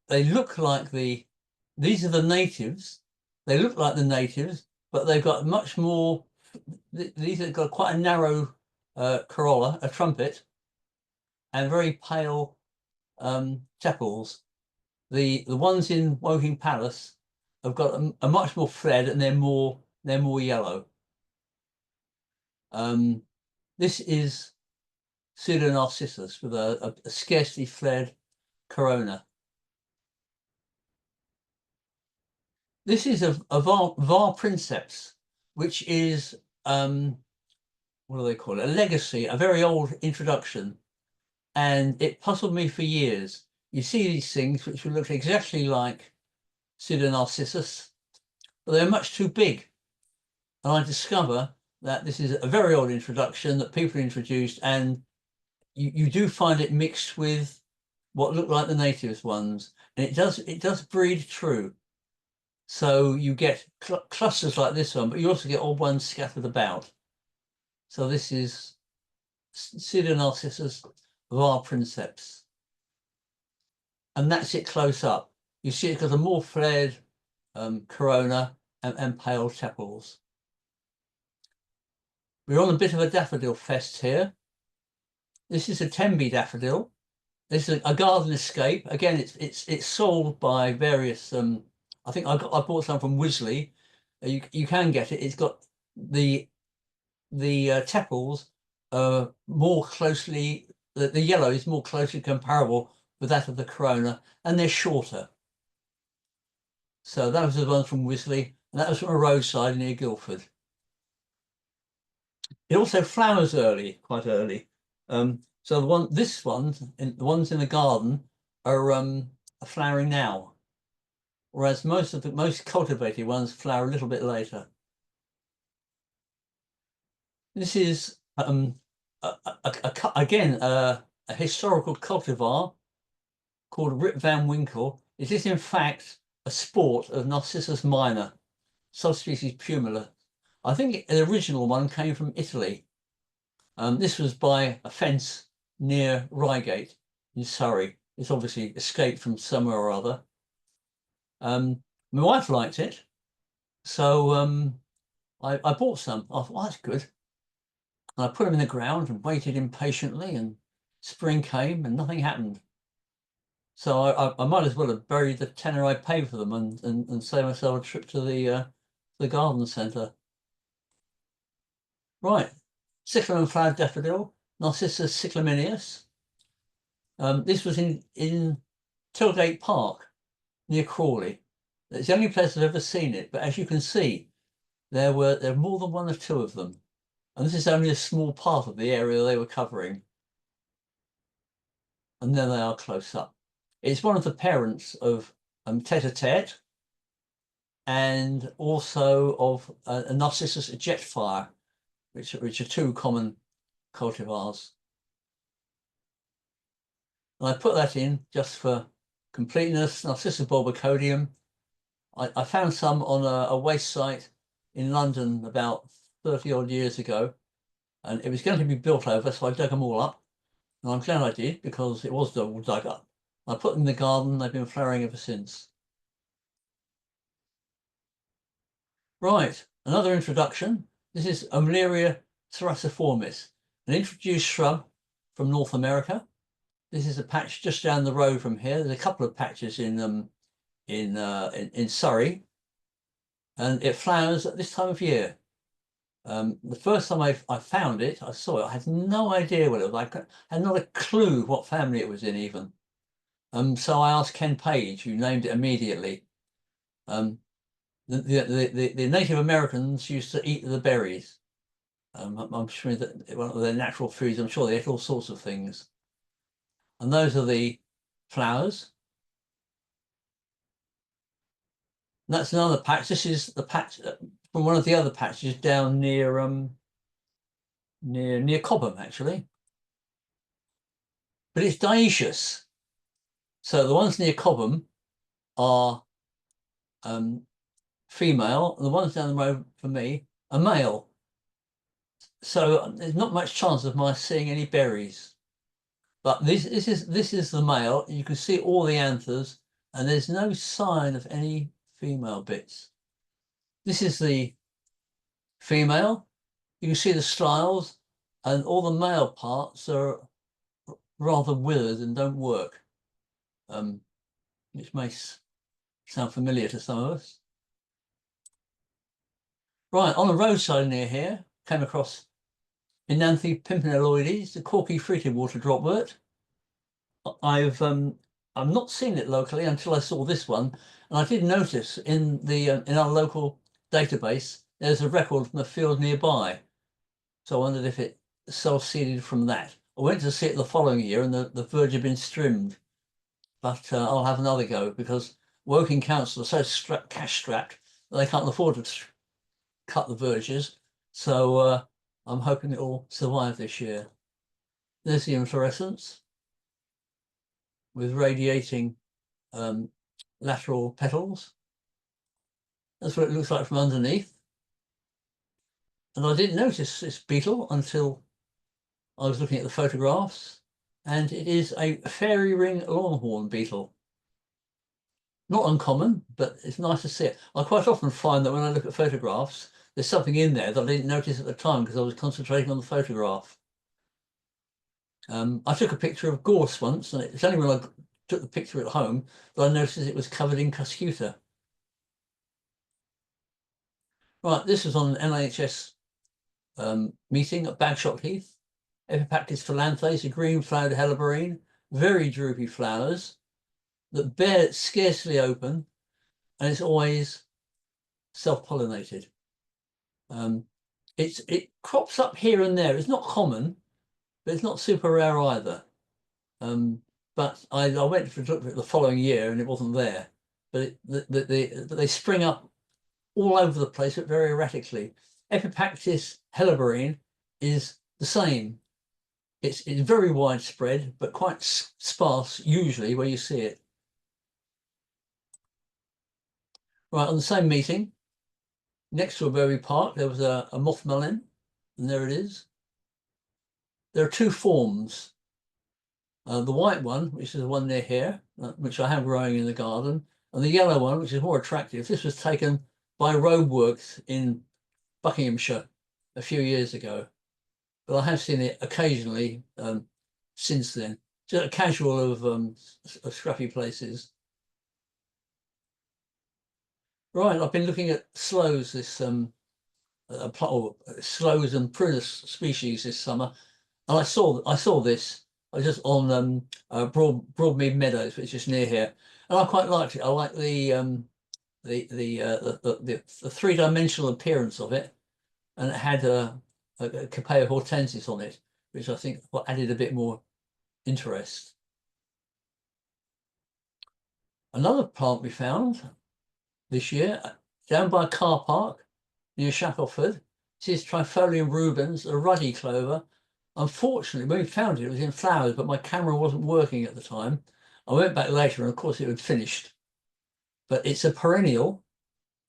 they look like these are the natives. They look like the natives, but they've got much more. These have got quite a narrow corolla, a trumpet, and very pale tepals. The ones in Woking Palace have got a much more flared, and they're more yellow. This is Pseudonarcissus with a scarcely flared corona. This is a var princeps, which is what do they call it? A legacy, a very old introduction, and it puzzled me for years. You see these things which would look exactly like Pseudonarcissus, but they're much too big. And I discover that this is a very old introduction that people introduced, and you do find it mixed with what look like the natives ones, and it does breed true. So you get clusters like this one, but you also get odd ones scattered about. So this is Pseudonarcissus var princeps. and that's it close up. You see it's got a more flared corona and pale tepals. We're on a bit of a daffodil fest here. This is a Tenby daffodil. This is a garden escape. Again, it's sold by various. I think I bought some from Wisley. You can get it. It's got the tepals more closely. The yellow is more closely comparable with that of the corona, and they're shorter. So that was the one from Wisley, and that was from a roadside near Guildford. It also flowers early, quite early. So the ones in the garden are flowering now, whereas most cultivated ones flower a little bit later. This is again a historical cultivar called Rip Van Winkle. It is in fact a sport of Narcissus minor, subspecies pumila. I think the original one came from Italy. This was by a fence near Reigate in Surrey. It's obviously escaped from somewhere or other. My wife liked it, so I bought some. I thought, well, that's good. And I put them in the ground and waited impatiently, and spring came and nothing happened. So I might as well have buried the tenner I paid for them and save myself a trip to the garden centre. Right, cyclamen flowered daffodil, Narcissus cyclaminius. This was in Tilgate Park near Crawley. It's the only place I've ever seen it, but as you can see, there were more than one or two of them. And this is only a small part of the area they were covering. And there they are close up. It's one of the parents of tete-a-tete and also of a Narcissus jetfire, which are two common cultivars. And I put that in just for completeness. Narcissus bulbocodium. I found some on a waste site in London about 30 odd years ago, and it was going to be built over, so I dug them all up. And I'm glad I did, because it was all dug up. I put them in the garden. They've been flowering ever since. Right, another introduction. This is Omleria thraciformis, an introduced shrub from North America. This is a patch just down the road from here. There's a couple of patches in Surrey, and it flowers at this time of year. The first time I found it, I saw it. I had no idea what it was like. I had not a clue what family it was in even. So I asked Ken Page, who named it immediately. The Native Americans used to eat the berries. I'm sure that one of their natural foods. I'm sure they ate all sorts of things. And those are the flowers. And that's another patch. This is the patch from one of the other patches down near near Cobham, actually. But it's dioecious. So the ones near Cobham are female, and the ones down the road for me are male. So there's not much chance of my seeing any berries. But this is the male. You can see all the anthers, and there's no sign of any female bits. This is the female. You can see the styles, and all the male parts are rather withered and don't work, which may sound familiar to some of us. Right, on a roadside near here, came across Enanthe pimpinelloides, the corky fruited water dropwort. I've not seen it locally until I saw this one, and I did notice in our local database there's a record from a field nearby. So I wondered if it self-seeded from that. I went to see it the following year, and the verge had been strimmed. But I'll have another go, because Woking Council are so cash-strapped that they can't afford to cut the verges. So I'm hoping it will survive this year. There's the inflorescence with radiating lateral petals. That's what it looks like from underneath. And I didn't notice this beetle until I was looking at the photographs, and it is a fairy ring longhorn beetle. Not uncommon, but it's nice to see it. I quite often find that when I look at photographs, there's something in there that I didn't notice at the time because I was concentrating on the photograph. I took a picture of gorse once, and it's only when I took the picture at home that I noticed it was covered in cuscuta. Right, this was on an LNHS meeting at Bagshot Heath. Epipactis phylanthes, a green flowered helleborine, very droopy flowers that bear scarcely open, and it's always self-pollinated. It crops up here and there. It's not common, but it's not super rare either. But I went to look for it the following year and it wasn't there. But they spring up all over the place, but very erratically. Epipactis helleborine is the same. It's very widespread, but quite sparse usually where you see it. Right, on the same meeting, next to a berry park, there was a moth mullein, and there it is. There are two forms. The white one, which is the one near here, which I have growing in the garden, and the yellow one, which is more attractive. This was taken by Roadworks in Buckinghamshire a few years ago, but I have seen it occasionally since then, just a casual of scruffy places. Right, I've been looking at sloes this sloes and prunus species this summer, and I saw this. I was just on Broadmead Meadows, which is just near here, and I quite liked it. I like the three-dimensional appearance of it, and it had a Capea hortensis on it, which I think added a bit more interest. Another plant we found this year down by a car park near Shackleford. This is Trifolium rubens, a ruddy clover. Unfortunately, when we found it, it was in flowers, but my camera wasn't working at the time. I went back later, and of course, it had finished. But it's a perennial.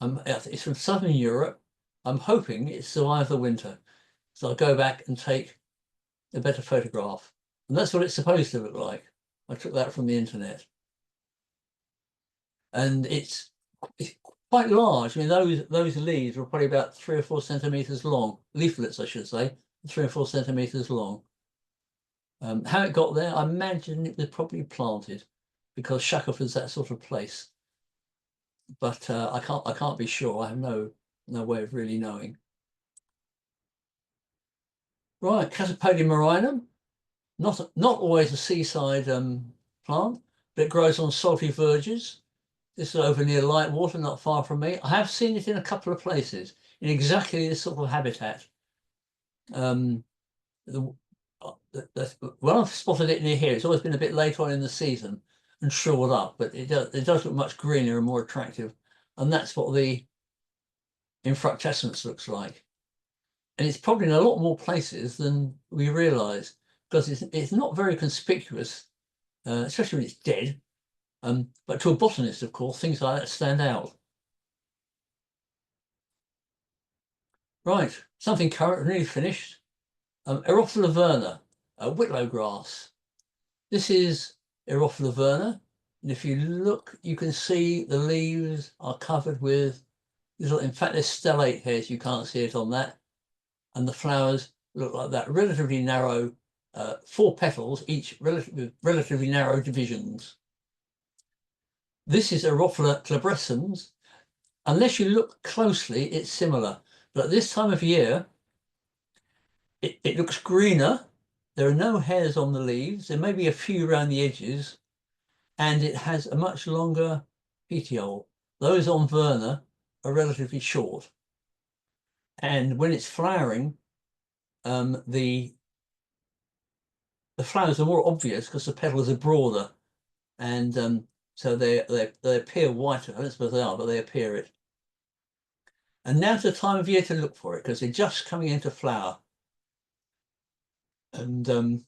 It's from Southern Europe. I'm hoping it survives the winter. So I'll go back and take a better photograph. And that's what it's supposed to look like. I took that from the internet. And it's quite large. I mean, those leaves were probably about 3 or 4 centimeters long. Leaflets, I should say, 3 or 4 centimeters long. How it got there, I imagine it was probably planted because Shackleford's that sort of place. But I can't be sure. I have no way of really knowing. Right, Casipodium marinum, not always a seaside plant, but it grows on salty verges. This is over near Lightwater, not far from me. I have seen it in a couple of places in exactly this sort of habitat. When I've spotted it near here, it's always been a bit late on in the season and shriveled up, but it does look much greener and more attractive. And that's what the infructescence looks like. And it's probably in a lot more places than we realise, because it's not very conspicuous, especially when it's dead. But to a botanist, of course, things like that stand out. Right, something current, really finished. Erophila verna, whitlow grass. This is Erophila verna, and if you look, you can see the leaves are covered with little, in fact, there's stellate hairs, you can't see it on that. And the flowers look like that, relatively narrow, 4 petals, each relatively narrow divisions. This is Erophila glabrescens. Unless you look closely, it's similar. But at this time of year, it looks greener. There are no hairs on the leaves. There may be a few around the edges. And it has a much longer petiole. Those on Verna are relatively short. And when it's flowering, the flowers are more obvious because the petals are broader. And so they appear whiter. I don't suppose they are, but they appear it. And now's the time of year to look for it because they're just coming into flower. And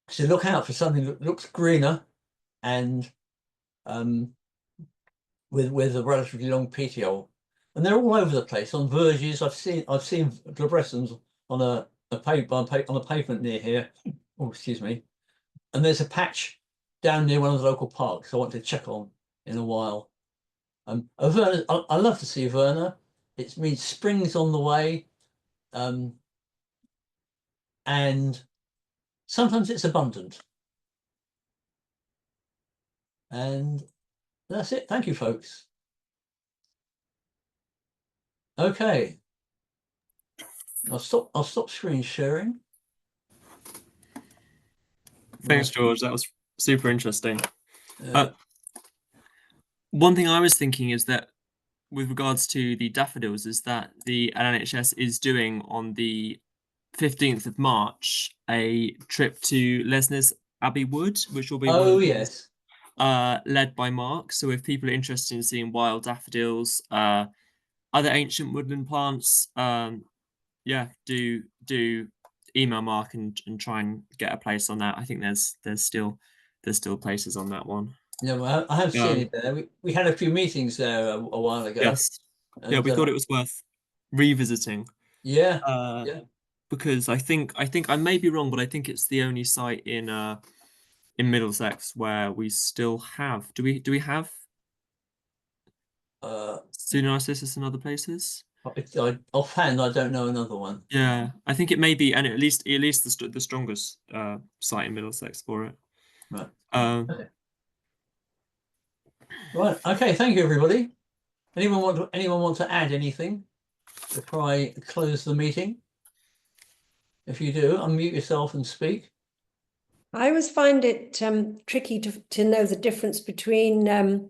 so look out for something that looks greener and with a relatively long petiole. And they're all over the place on verges. I've seen glabrescens on a pavement near here. Oh, excuse me. And there's a patch down near one of the local parks I want to check on in a while. Verna, I love to see Verna. It means spring's on the way, and sometimes it's abundant. And that's it. Thank you, folks. Okay. I'll stop screen sharing. Thanks, George. That was super interesting. One thing I was thinking is that with regards to the daffodils is that the LNHS is doing on the 15th of March a trip to Lesnes Abbey Wood, which will be led by Mark. So if people are interested in seeing wild daffodils, other ancient woodland plants, do email Mark and try and get a place on that. I think there's still places on that one. Yeah, well, I have seen it there. We had a few meetings there a while ago. Yes. And, we thought it was worth revisiting. Yeah. Because I think I may be wrong, but I think it's the only site in Middlesex where we still have. Do we have Pseudonarcissus in other places? Offhand, I don't know another one. Yeah, I think it may be, and at least the strongest site in Middlesex for it. Right. Okay. Right. Okay. Thank you, everybody. Anyone want to add anything before I close the meeting? If you do, unmute yourself and speak. I always find it tricky to know the difference between the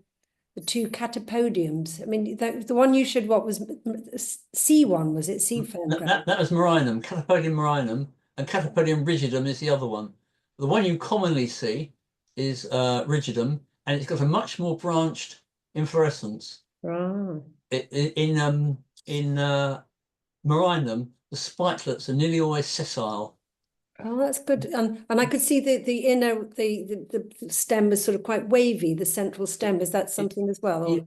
two catapodiums. I mean, the one you showed, what was C1? Was it C fern? That was Marinum, Catapodium marinum, and Catapodium rigidum is the other one. The one you commonly see is rigidum, and it's got a much more branched inflorescence. Right. In Marinum, the spikelets are nearly always sessile. Oh, that's good. And I could see the inner the stem is sort of quite wavy. The central stem, is that something as well? Or?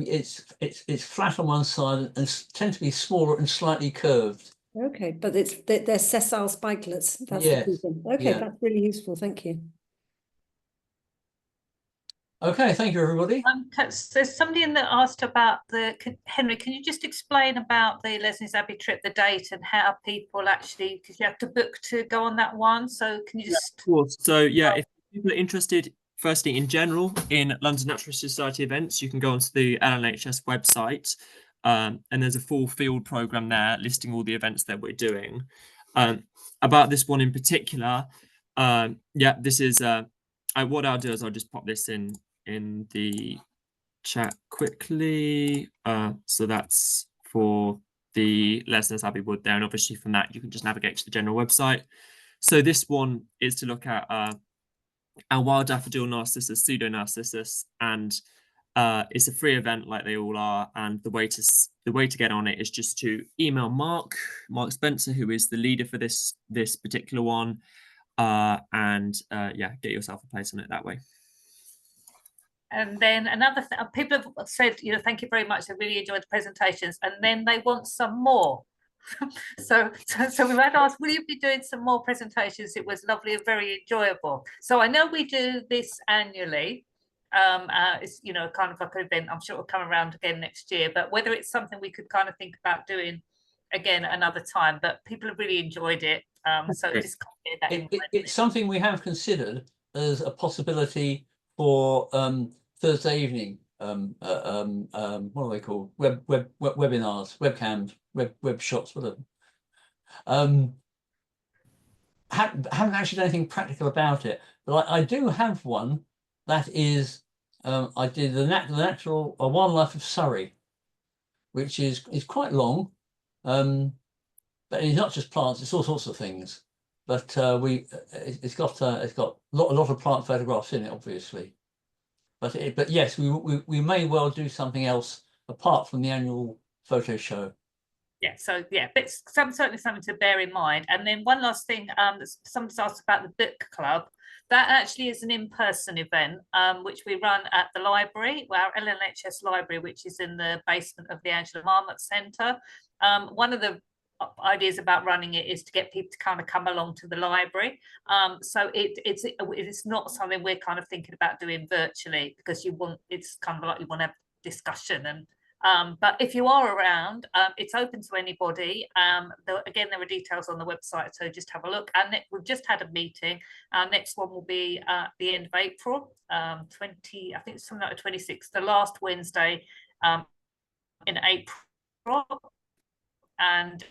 It's flat on one side and tend to be smaller and slightly curved. Okay, but they're sessile spikelets. That's the key thing. Okay, that's really useful. Thank you. Okay, thank you, everybody. There's somebody in that asked about Henry, can you just explain about the Lesnes Abbey trip, the date, and how people actually, because you have to book to go on that one. So can you just... Of course. So if people are interested, firstly, in general, in London Natural Society events, you can go onto the LNHS website, and there's a full field programme there listing all the events that we're doing. About this one in particular, this is what I'll do is I'll just pop this in the chat quickly. So that's for the Lesnes Abbey Wood there, and obviously from that you can just navigate to the general website. So this one is to look at our wild daffodil Narcissus, Pseudonarcissus, and it's a free event like they all are, and the way to get on it is just to email Mark Spencer, who is the leader for this particular one, and get yourself a place on it that way. And then another thing, people have said, thank you very much. I really enjoyed the presentations, and then they want some more. so we've had asked, will you be doing some more presentations? It was lovely and very enjoyable. So I know we do this annually. It's kind of like an event. I'm sure it'll come around again next year, but whether it's something we could kind of think about doing again another time. But people have really enjoyed it. So just that it's something we have considered as a possibility for Thursday evening. What are they called? Webinars, webcams, web shots, whatever. Haven't actually done anything practical about it, but I do have one that is I did the natural wildlife of Surrey, which is quite long, but it's not just plants; it's all sorts of things. But it's got a lot of plant photographs in it, obviously. But yes, we may well do something else apart from the annual photo show. Yeah, so but certainly something to bear in mind. And then one last thing, somebody's asked about the book club. That actually is an in-person event, which we run at the library, our LNHS library, which is in the basement of the Angela Marmot Centre. One of the ideas about running it is to get people to kind of come along to the library. So it's not something we're kind of thinking about doing virtually, because it's kind of like you want to have discussion. And but if you are around, it's open to anybody. Again, there are details on the website, so just have a look. And we've just had a meeting. Our next one will be at the end of April, I think it's something like the 26th, the last Wednesday in April. And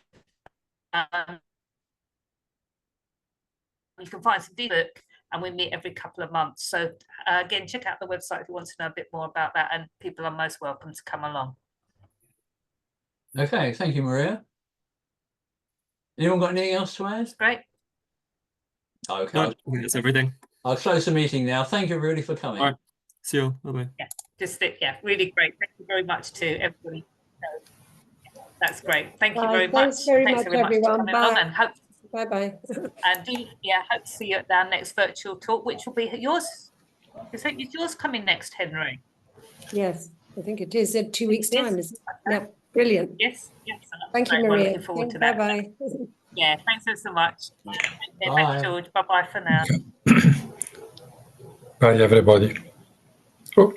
you can find some book, and we meet every couple of months. So again, check out the website if you want to know a bit more about that, and people are most welcome to come along. Okay, thank you, Maria. Anyone got anything else to add? That's great. Okay, No, I think that's everything. I'll close the meeting now. Thank you everybody for coming. All right. See you all. Bye-bye. Yeah, really great. Thank you very much to everybody. That's great. Thank you Bye. very much. Thanks very much, for everyone. coming along, Bye. and hope Bye-bye. and hope to see you at our next virtual talk, which will be yours. Is yours coming next, Henry? Yes, I think it is in 2 weeks' Yes. time. Isn't it? Yeah, brilliant. Yes. Thank you, Great. We're Maria. looking forward to that. Bye-bye. Yeah, thanks so much. Bye. Thanks, George. Bye-bye for now. Bye, everybody. Oh.